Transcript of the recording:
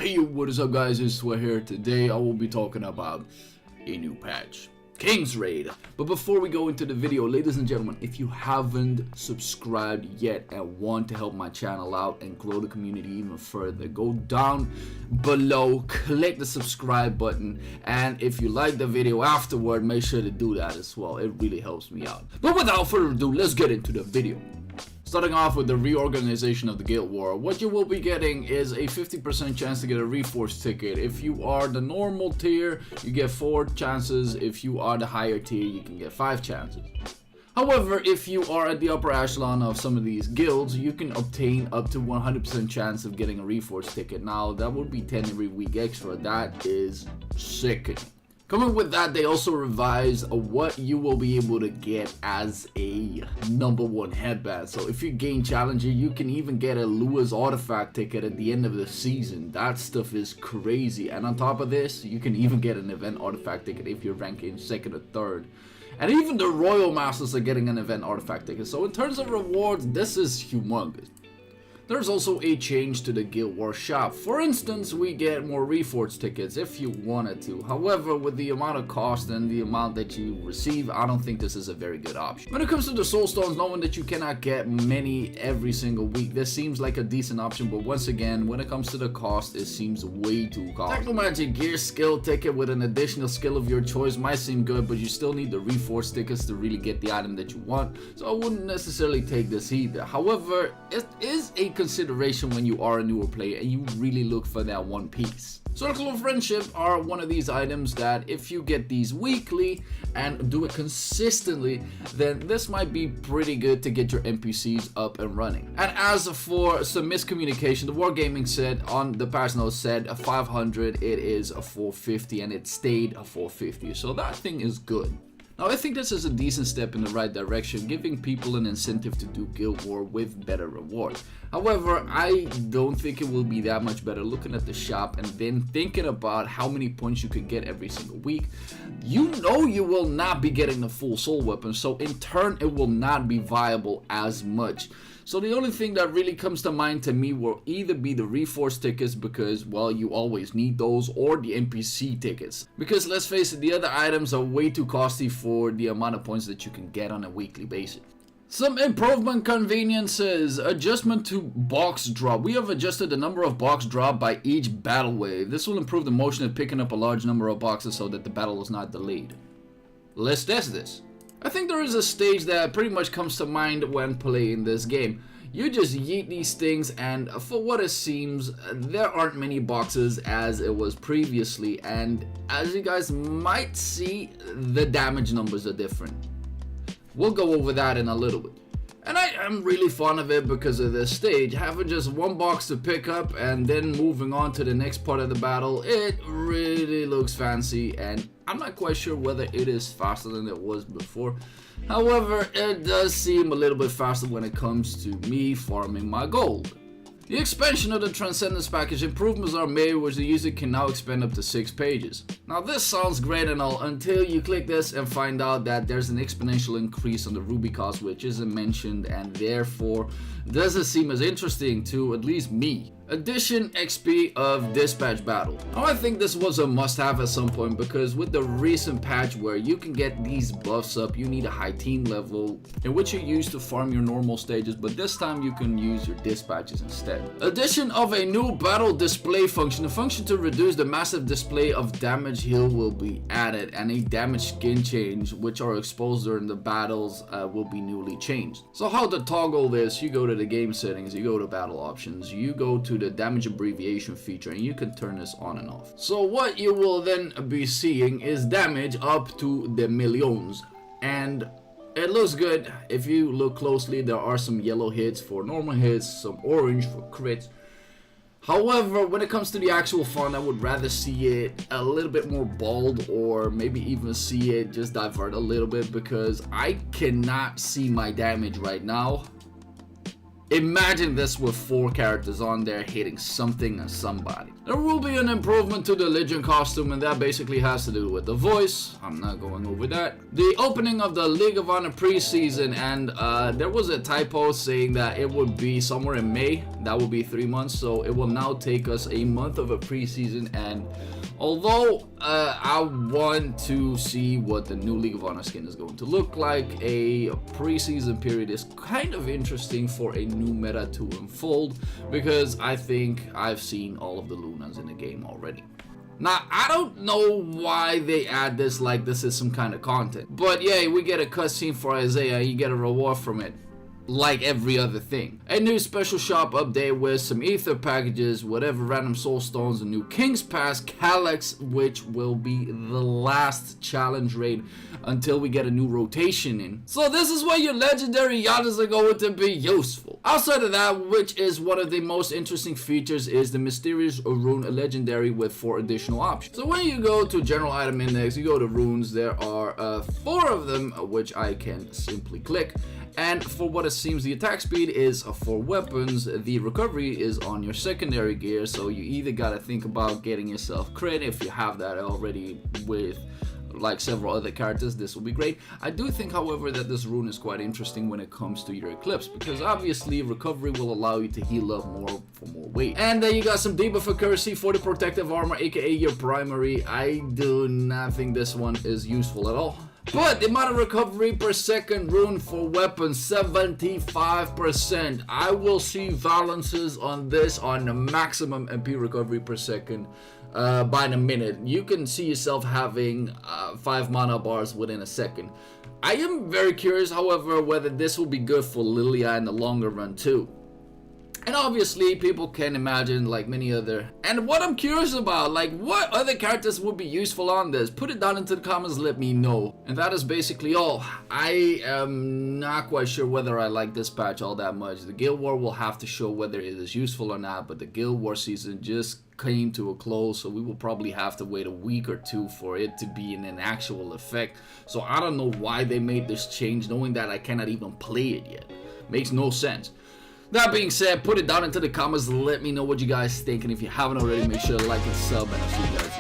Hey, what is up guys, it's Sweat here. Today I will be talking about a new patch, King's Raid. But before we go into the video, ladies and gentlemen, if you haven't subscribed yet and want to help my channel out and grow the community even further, go down below, click the subscribe button, and if you like the video afterward, make sure to do that as well. It really helps me out. But without further ado, let's get into the video. Starting off with the reorganization of the Guild War, what you will be getting is a 50% chance to get a Reforged ticket. If you are the normal tier, you get 4 chances. If you are the higher tier, you can get 5 chances. However, if you are at the upper echelon of some of these guilds, you can obtain up to 100% chance of getting a Reforged ticket. Now, that would be 10 every week extra. That is sickening. Coming with that, they also revised what you will be able to get as a #1 headband. So if you gain Challenger, you can even get a Lewis artifact ticket at the end of the season. That stuff is crazy. And on top of this, you can even get an event artifact ticket if you're ranking 2nd or 3rd. And even the Royal Masters are getting an event artifact ticket. So in terms of rewards, this is humongous. There's also a change to the Guild War shop. For instance, we get more Reforged tickets if you wanted to. However, with the amount of cost and the amount that you receive, I don't think this is a very good option. When it comes to the Soul Stones, knowing that you cannot get many every single week, this seems like a decent option, but once again, when it comes to the cost, it seems way too costly. Technomagic Gear skill ticket with an additional skill of your choice might seem good, but you still need the Reforged tickets to really get the item that you want, so I wouldn't necessarily take this either. However, it is a consideration when you are a newer player and you really look for that one piece. Circle of Friendship are one of these items that if you get these weekly and do it consistently, then this might be pretty good to get your NPCs up and running. And as for some miscommunication, the Wargaming said on the patch notes said 500, it is a 450 and it stayed a 450, so that thing is good. Now, I think this is a decent step in the right direction, giving people an incentive to do Guild War with better rewards. However, I don't think it will be that much better looking at the shop and then thinking about how many points you could get every single week. You know you will not be getting the full soul weapon, so in turn it will not be viable as much. So the only thing that really comes to mind to me will either be the Reforged tickets because, well, you always need those, or the NPC tickets. Because let's face it, the other items are way too costly for the amount of points that you can get on a weekly basis. Some improvement conveniences. Adjustment to box drop. We have adjusted the number of box drop by each battle wave. This will improve the motion of picking up a large number of boxes so that the battle is not delayed. Let's test this. I think there is a stage that pretty much comes to mind when playing this game. You just yeet these things, and for what it seems, there aren't many boxes as it was previously, and as you guys might see, the damage numbers are different. We'll go over that in a little bit. And I am really fond of it because of this stage. Having just one box to pick up and then moving on to the next part of the battle, it really looks fancy, and I'm not quite sure whether it is faster than it was before. However, it does seem a little bit faster when it comes to me farming my gold. The expansion of the Transcendence package, improvements are made which the user can now expand up to 6 pages. Now this sounds great and all until you click this and find out that there's an exponential increase on the ruby cost which isn't mentioned and therefore doesn't seem as interesting to at least me. Addition XP of Dispatch Battle. Now I think this was a must-have at some point because with the recent patch where you can get these buffs up, you need a high team level in which you use to farm your normal stages, but this time you can use your dispatches instead. Addition of a new battle display function. A function to reduce the massive display of damage heal will be added, and a damage skin change which are exposed during the battles will be newly changed. So how to toggle this, you go to the game settings, you go to battle options, you go to the damage abbreviation feature, and you can turn this on and off. So what you will then be seeing is damage up to the millions, and it looks good. If you look closely, there are some yellow hits for normal hits, some orange for crits. However, when it comes to the actual font, I would rather see it a little bit more bold, or maybe even see it just divert a little bit because I cannot see my damage right now. Imagine this with 4 characters on there hitting something and somebody. There will be an improvement to the Legion costume, and that basically has to do with the voice. I'm not going over that. The opening of the League of Honor preseason, and there was a typo saying that it would be somewhere in May. That would be 3 months, so it will now take us a month of a preseason. And although I want to see what the new League of Honor skin is going to look like, a preseason period is kind of interesting for a new meta to unfold, because I think I've seen all of the Lunas in the game already. Now, I don't know why they add this like this is some kind of content, but yeah, we get a cutscene for Isaiah, you get a reward from it. Like every other thing. A new special shop update with some ether packages, whatever random soul stones, a new King's Pass, Calyx, which will be the last challenge raid until we get a new rotation in. So this is where your legendary yadas are going to be useful. Outside of that, which is one of the most interesting features, is the mysterious rune legendary with 4 additional options. So when you go to general item index, you go to runes, there are 4 of them, which I can simply click. And for what it seems, the attack speed is for weapons, the recovery is on your secondary gear, so you either gotta think about getting yourself crit. If you have that already with like several other characters, this will be great. I do think, however, that this rune is quite interesting when it comes to your eclipse, because obviously recovery will allow you to heal up more for more weight. And then you got some debuff accuracy for the protective armor, aka your primary. I do not think this one is useful at all. But the amount of recovery per second rune for weapons, 75%. I will see balances on this on the maximum MP recovery per second by the minute. You can see yourself having 5 mana bars within a second. I am very curious, however, whether this will be good for Lilia in the longer run too. And obviously, people can imagine like many other. And what I'm curious about, like what other characters would be useful on this? Put it down into the comments, let me know. And that is basically all. I am not quite sure whether I like this patch all that much. The Guild War will have to show whether it is useful or not, but the Guild War season just came to a close, so we will probably have to wait a week or 2 for it to be in an actual effect. So I don't know why they made this change, knowing that I cannot even play it yet. Makes no sense. That being said, put it down into the comments, let me know what you guys think, and if you haven't already, make sure to like and sub, and I'll see you guys